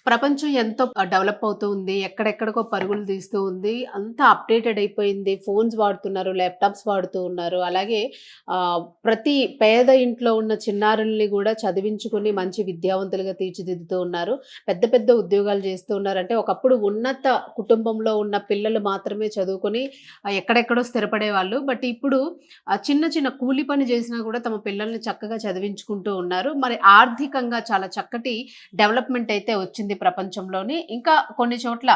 ప్రపంచం ఎంతో డెవలప్ అవుతూ ఉంది. ఎక్కడెక్కడికో పరుగులు తీస్తూ ఉంది. అంతా అప్‌డేటెడ్ అయిపోయింది. ఫోన్స్ వాడుతున్నారు, ల్యాప్‌టాప్స్ వాడుతూ ఉన్నారు. అలాగే ప్రతి పేద ఇంట్లో ఉన్న చిన్నారుల్ని గూడా చదివించుకొని మంచి విద్యావంతులుగా తీర్చిదిద్దుతూ ఉన్నారు. పెద్ద పెద్ద ఉద్యోగాలు చేస్తూ ఉన్నారు. అంటే ఒకప్పుడు ఉన్నత కుటుంబంలో ఉన్న పిల్లలు మాత్రమే చదువుకొని ఎక్కడెక్కడో స్థిరపడేవాళ్ళు. బట్ ఇప్పుడు చిన్న చిన్న కూలి పని చేసినా గూడా తమ పిల్లల్ని చక్కగా చదివించుకుంటూ ఉన్నారు. మరి ఆర్థికంగా చాలా చక్కటి డెవలప్‌మెంట్ అయితే వచ్చింది ప్రపంచంలోని. ఇంకా కొన్ని చోట్ల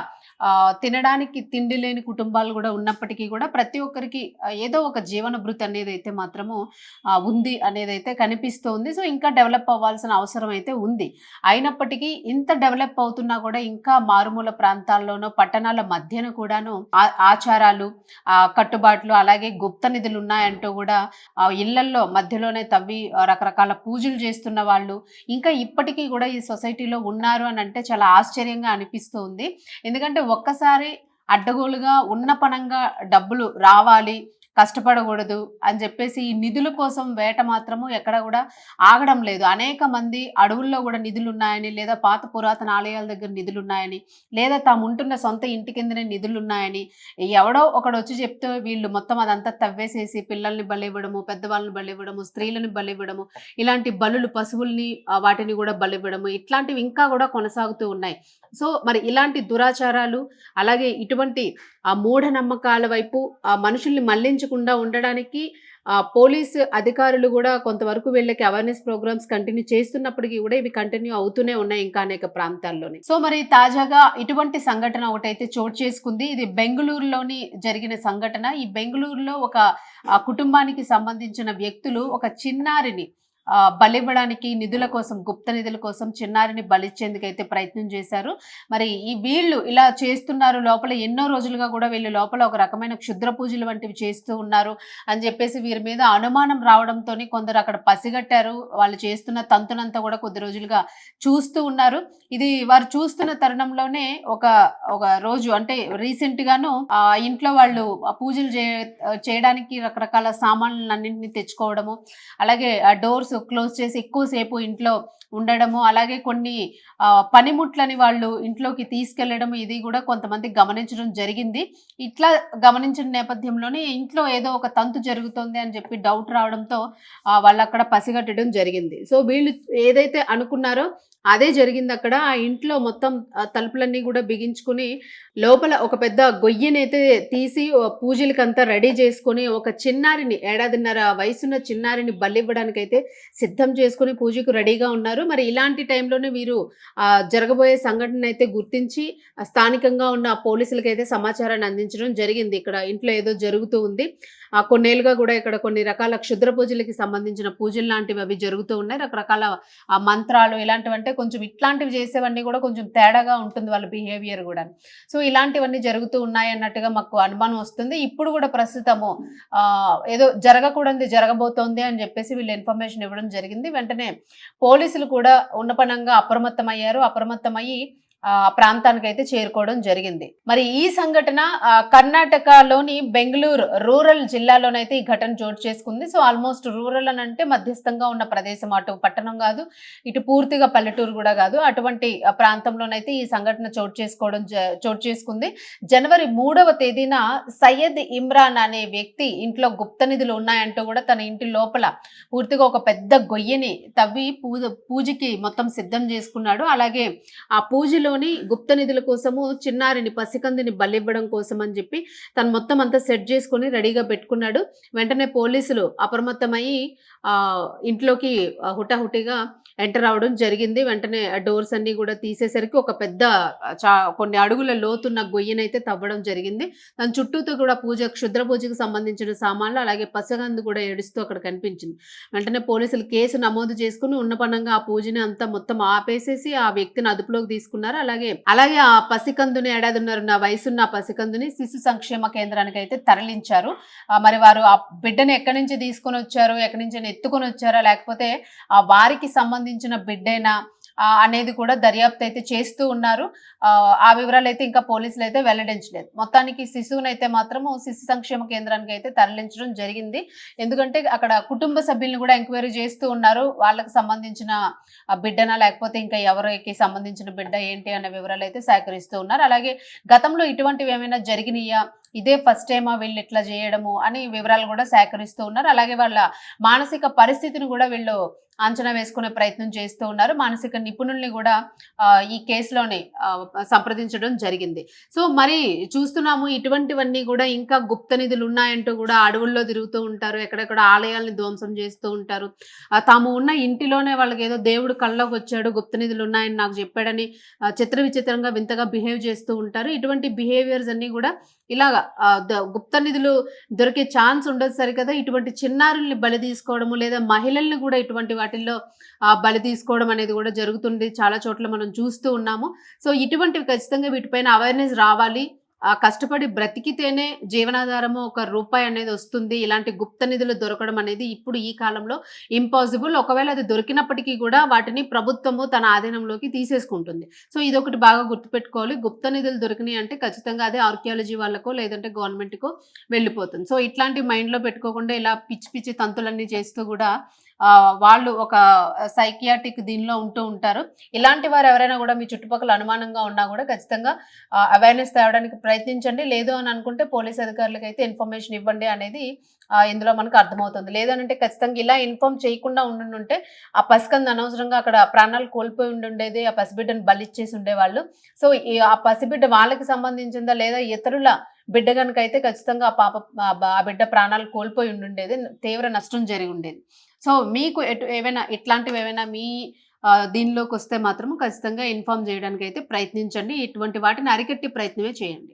తినడానికి తిండి లేని కుటుంబాలు గూడా ఉన్నప్పటికీ గూడా ప్రతి ఒక్కరికి ఏదో ఒక జీవన భృతి అనేదైతే మాత్రము ఉంది అనేదైతే కనిపిస్తోంది. సో, ఇంకా డెవలప్ అవ్వాల్సిన అవసరం అయితే ఉంది. అయినప్పటికీ ఇంత డెవలప్ అవుతున్నా గూడా ఇంకా మారుమూల ప్రాంతాల్లోనో, పట్టణాల మధ్యన కూడాను ఆచారాలు, కట్టుబాట్లు అలాగే గుప్త నిధులున్నాయంటూ గూడా ఇళ్లల్లో మధ్యలోనే తవ్వి రకరకాల పూజలు చేస్తున్న వాళ్ళు ఇంకా ఇప్పటికీ గూడా ఈ సొసైటీలో ఉన్నారు అనంటే చాలా ఆశ్చర్యంగా అనిపిస్తూ ఉంది. ఎందుకంటే ఒక్కసారి అడ్డగోలుగా ఉన్న పనంగా డబ్బులు రావాలి, కష్టపడకూడదు అని జెప్పేసి ఈ నిధుల కోసం వేట మాత్రము ఎక్కడ గూడా ఆగడం లేదు. అనేక మంది అడవుల్లో గూడా నిధులున్నాయని, లేదా పాత పురాతన ఆలయాల దగ్గర నిధులున్నాయని, లేదా తాముంటున్న సొంత ఇంటి కిందనే నిధులున్నాయని, ఎవడో ఒకడొచ్చి చెప్తే వీళ్ళు మొత్తం అదంతా తవ్వేసేసి పిల్లల్ని బలివ్వడము, పెద్దవాళ్ళని బలివ్వడము, స్త్రీలని బలివ్వడము, ఇలాంటి బలులు పశువుల్ని వాటిని గూడా బలివ్వడము, ఇట్లాంటివి ఇంకా గూడా కొనసాగుతూ ఉన్నాయి. సో, మరి ఇలాంటి దురాచారాలు, అలాగే ఇటువంటి మూఢనమ్మకాల వైపు మనుషుల్ని మళ్లించకుండా ఉండడానికి పోలీసు అధికారులు గూడా కొంతవరకు వీళ్ళకి అవేర్‌నెస్ ప్రోగ్రామ్స్ కంటిన్యూ చేస్తున్నప్పటికి గూడా ఇవి కంటిన్యూ అవుతూనే ఉన్నాయి ఇంకా అనేక ప్రాంతాల్లోని. సో, మరి తాజాగా ఇటువంటి సంఘటన ఒకటైతే చోటు చేసుకుంది. ఇది బెంగుళూరులోని జరిగిన సంఘటన. ఈ బెంగుళూరులో ఒక కుటుంబానికి సంబంధించిన వ్యక్తులు ఒక చిన్నారిని బలివ్వడానికి నిధుల కోసం, గుప్త నిధుల కోసం చిన్నారిని బలిచ్చేందుకైతే ప్రయత్నం చేశారు. మరి వీళ్ళు ఇలా చేస్తున్నారు లోపల ఎన్నో రోజులుగా గూడా వీళ్ళు లోపల ఒక రకమైన క్షుద్ర పూజలు వంటివి చేస్తూ ఉన్నారు అని జెప్పేసి వీరి మీద అనుమానం రావడంతోని కొందరు అక్కడ పసిగట్టారు. వాళ్ళు చేస్తున్న తంతునంతా గూడా కొద్ది రోజులుగా చూస్తూ ఉన్నారు. ఇది వారు చూస్తున్న తరుణంలోనే ఒక ఒక రోజు అంటే రీసెంట్‌గాను ఇంట్లో వాళ్ళు పూజలు చేయడానికి రకరకాల సామాన్లన్నింటిని తెచ్చుకోవడము, అలాగే డోర్స్ క్లోజ్ చేసి ఎక్కువ సేపు ఇంట్లో ఉండడము, అలాగే కొన్ని పనిముట్లని వాళ్ళు ఇంట్లోకి తీసుకెళ్లడం ఇది గూడా కొంతమంది గమనించడం జరిగింది. ఇట్లా గమనించిన నేపథ్యంలోనే ఇంట్లో ఏదో ఒక తంతు జరుగుతోంది అని చెప్పి డౌట్ రావడంతో వాళ్ళక్కడ పసిగట్టడం జరిగింది. సో, వీళ్ళు ఏదైతే అనుకున్నారో అదే జరిగిందక్కడ. ఆ ఇంట్లో మొత్తం తలుపులన్నీ గూడా బిగించుకొని లోపల ఒక పెద్ద గొయ్యినైతే తీసి పూజలకంతా రెడీ చేసుకొని ఒక చిన్నారిని ఏడాదిన్నర వయసున్న చిన్నారిని బలివ్వడానికైతే సిద్ధం చేసుకొని పూజకు రెడీగా ఉన్నారు. మరి ఇలాంటి టైంలోనే వీరు జరగబోయే సంఘటననైతే గుర్తించి స్థానికంగా ఉన్న పోలీసులకైతే సమాచారాన్ని అందించడం జరిగింది. ఇక్కడ ఇంట్లో ఏదో జరుగుతూ ఉంది. కొన్నేళ్లుగా గూడా ఇక్కడ కొన్ని రకాల క్షుద్ర పూజలకి సంబంధించిన పూజలు లాంటివి అవి జరుగుతూ ఉన్నాయి. రకరకాల మంత్రాలు ఇలాంటివంటే కొంచెం ఇట్లాంటివి చేసేవన్నీ గూడా కొంచెం తేడాగా ఉంటుంది వాళ్ళ బిహేవియర్ గూడాను. సో, ఇలాంటివన్నీ జరుగుతూ ఉన్నాయన్నట్టుగా మాకు అనుమానం వస్తుంది. ఇప్పుడు గూడా ప్రస్తుతము ఏదో జరగకూడనిది జరగబోతోంది అని జెప్పేసి వీళ్ళు ఇన్ఫర్మేషన్ ఇవ్వడం జరిగింది. వెంటనే పోలీసులు కూడా ఉన్నపనంగా అప్రమత్తమయ్యారు. అప్రమత్తమయ్యి ప్రాంతానికైతే చేరుకోవడం జరిగింది. మరి ఈ సంఘటన కర్ణాటకలోని బెంగుళూరు రూరల్ జిల్లాలోనైతే ఈ ఘటన చోటు చేసుకుంది. సో, ఆల్మోస్ట్ రూరల్ అనంటే మధ్యస్థంగా ఉన్న ప్రదేశం. అటు పట్టణం గాదు, ఇటు పూర్తిగా పల్లెటూరు గూడా గాదు. అటువంటి ప్రాంతంలోనైతే ఈ సంఘటన చోటు చేసుకుంది. జనవరి 3వ తేదీన సయ్యద్ ఇమ్రాన్ అనే వ్యక్తి ఇంట్లో గుప్త నిధులు ఉన్నాయంటూ గూడా తన ఇంటి లోపల పూర్తిగా ఒక పెద్ద గొయ్యిని తవ్వి పూజకి మొత్తం సిద్ధం చేసుకున్నాడు. అలాగే ఆ పూజలో గుప్త నిధుల కోసము చిన్నారిని పసికందుని బలివ్వడం కోసం అని చెప్పి తను మొత్తం అంతా సెట్ చేసుకొని రెడీగా పెట్టుకున్నాడు. వెంటనే పోలీసులు అప్రమత్తమయ్యి ఇంట్లోకి హుటాహుటిగా ఎంటర్ అవ్వడం జరిగింది. వెంటనే డోర్స్ అన్ని కూడా తీసేసరికి ఒక పెద్ద కొన్ని అడుగుల లోతున్న గొయ్యినైతే తవ్వడం జరిగింది. దాని చుట్టూతో కూడా క్షుద్ర పూజకు సంబంధించిన సామాన్లు అలాగే పసగందు కూడా ఏడుస్తూ అక్కడ కనిపించింది. వెంటనే పోలీసులు కేసు నమోదు చేసుకుని ఉన్నపనంగా ఆ పూజని అంతా మొత్తం ఆపేసేసి ఆ వ్యక్తిని అదుపులోకి తీసుకున్నారు. అలాగే ఆ పసికందుని ఏడాదిన్నర వయసున్న పసికందుని శిశు సంక్షేమ కేంద్రానికి అయితే తరలించారు. మరి వారు ఆ బిడ్డని ఎక్కడి నుంచి తీసుకొని వచ్చారు, ఎక్కడి నుంచి ఎత్తుకొని వచ్చారా, లేకపోతే వారికి సంబంధించిన బిడ్డేనా, అనేది కూడా దర్యాప్తు అయితే చేస్తూ ఉన్నారు. ఆ వివరాలైతే ఇంకా పోలీసులైతే వెల్లడించలేదు. మొత్తానికి శిశువునైతే మాత్రము శిశు సంక్షేమ కేంద్రానికైతే తరలించడం జరిగింది. ఎందుకంటే అక్కడ కుటుంబ సభ్యులను కూడా ఎంక్వైరీ చేస్తూ ఉన్నారు. వాళ్ళకి సంబంధించిన బిడ్డనా లేకపోతే ఇంకా ఎవరికి సంబంధించిన బిడ్డ ఏంటి అనే వివరాలైతే సేకరిస్తూ ఉన్నారు. అలాగే గతంలో ఇటువంటివేమైనా జరిగినియా? ఇదే ఫస్ట్ టైమా వీళ్ళు ఇట్లా జేయడము అని వివరాలు గూడా సేకరిస్తూ ఉన్నారు. అలాగే వాళ్ళ మానసిక పరిస్థితిని గూడా వీళ్ళు అంచనా వేసుకునే ప్రయత్నం చేస్తూ ఉన్నారు. మానసిక నిపుణుల్ని గూడా ఈ కేసులోనే సంప్రదించడం జరిగింది. సో, మరి చూస్తున్నాము ఇటువంటివన్నీ గూడా ఇంకా గుప్త నిధులున్నాయంటూ గూడా అడవుల్లో తిరుగుతూ ఉంటారు. ఎక్కడెక్కడ ఆలయాల్ని ధ్వంసం చేస్తూ ఉంటారు. తాము ఉన్న ఇంటిలోనే వాళ్ళకేదో దేవుడు కల్లోకొచ్చాడు, గుప్త నిధులున్నాయని నాకు జెప్పాడని చిత్ర విచిత్రంగా వింతగా బిహేవ్ చేస్తూ ఉంటారు. ఇటువంటి బిహేవియర్స్ అన్నీ గూడా ఇలాగ గుప్త నిధులు దొరికే ఛాన్స్ ఉండదు సరికదా! ఇటువంటి చిన్నారుల్ని బలి తీసుకోవడము, లేదా మహిళల్ని గూడా ఇటువంటి వాటిల్లో బలి తీసుకోవడం అనేది గూడా జరుగుతుంది. చాలా చోట్ల మనం చూస్తూ ఉన్నాము. సో, ఇటువంటివి ఖచ్చితంగా వీటిపైన అవేర్‌నెస్ రావాలి. కష్టపడి బ్రతికితేనే జీవనాధారము ఒక రూపాయి అనేది వస్తుంది. ఇలాంటి గుప్త నిధులు దొరకడం అనేది ఇప్పుడు ఈ కాలంలో ఇంపాసిబుల్. ఒకవేళ అది దొరికినప్పటికీ గూడా వాటిని ప్రభుత్వము తన ఆధీనంలోకి తీసేసుకుంటుంది. సో, ఇదొకటి బాగా గుర్తుపెట్టుకోవాలి. గుప్త నిధులు దొరికినాయి అంటే ఖచ్చితంగా అది ఆర్కియాలజీ వాళ్ళకో లేదంటే గవర్నమెంట్‌కో వెళ్ళిపోతుంది. సో, ఇట్లాంటివి మైండ్‌లో పెట్టుకోకుండా ఇలా పిచ్చి పిచ్చి తంతులన్నీ చేస్తూ గూడా వాళ్ళు ఒక సైకియాట్రిక్ దీనిలో ఉంటూ ఉంటారు. ఇలాంటి వారు ఎవరైనా గూడా మీ చుట్టుపక్కల అనుమానంగా ఉన్నా గూడా ఖచ్చితంగా అవేర్‌నెస్ తేవడానికి ప్రయత్నించండి. లేదు అని అనుకుంటే పోలీస్ అధికారులకైతే ఇన్ఫర్మేషన్ ఇవ్వండి అనేది ఇందులో మనకు అర్థమవుతుంది. లేదనంటే ఖచ్చితంగా ఇలా ఇన్ఫార్మ్ చేయకుండా ఉండుంటే ఆ పసికందు అనవసరంగా అక్కడ ప్రాణాలు కోల్పోయి ఉండుండేది. ఆ పసిబిడ్డను బలిచ్చేసి ఉండేవాళ్ళు. సో, ఆ పసిబిడ్డ వాళ్ళకి సంబంధించిందా లేదా ఇతరుల బిడ్డ గనుకైతే ఖచ్చితంగా ఆ బిడ్డ ప్రాణాలు కోల్పోయి ఉండుండేది. తీవ్ర నష్టం జరిగుండేది. సో, మీకు ఏవైనా ఇట్లాంటివేవైనా మీ దీనిలోకొస్తే మాత్రం ఖచ్చితంగా ఇన్ఫార్మ్ జేయడానికైతే ప్రయత్నించండి. ఇటువంటి వాటిని అరికట్టే ప్రయత్నమే చేయండి.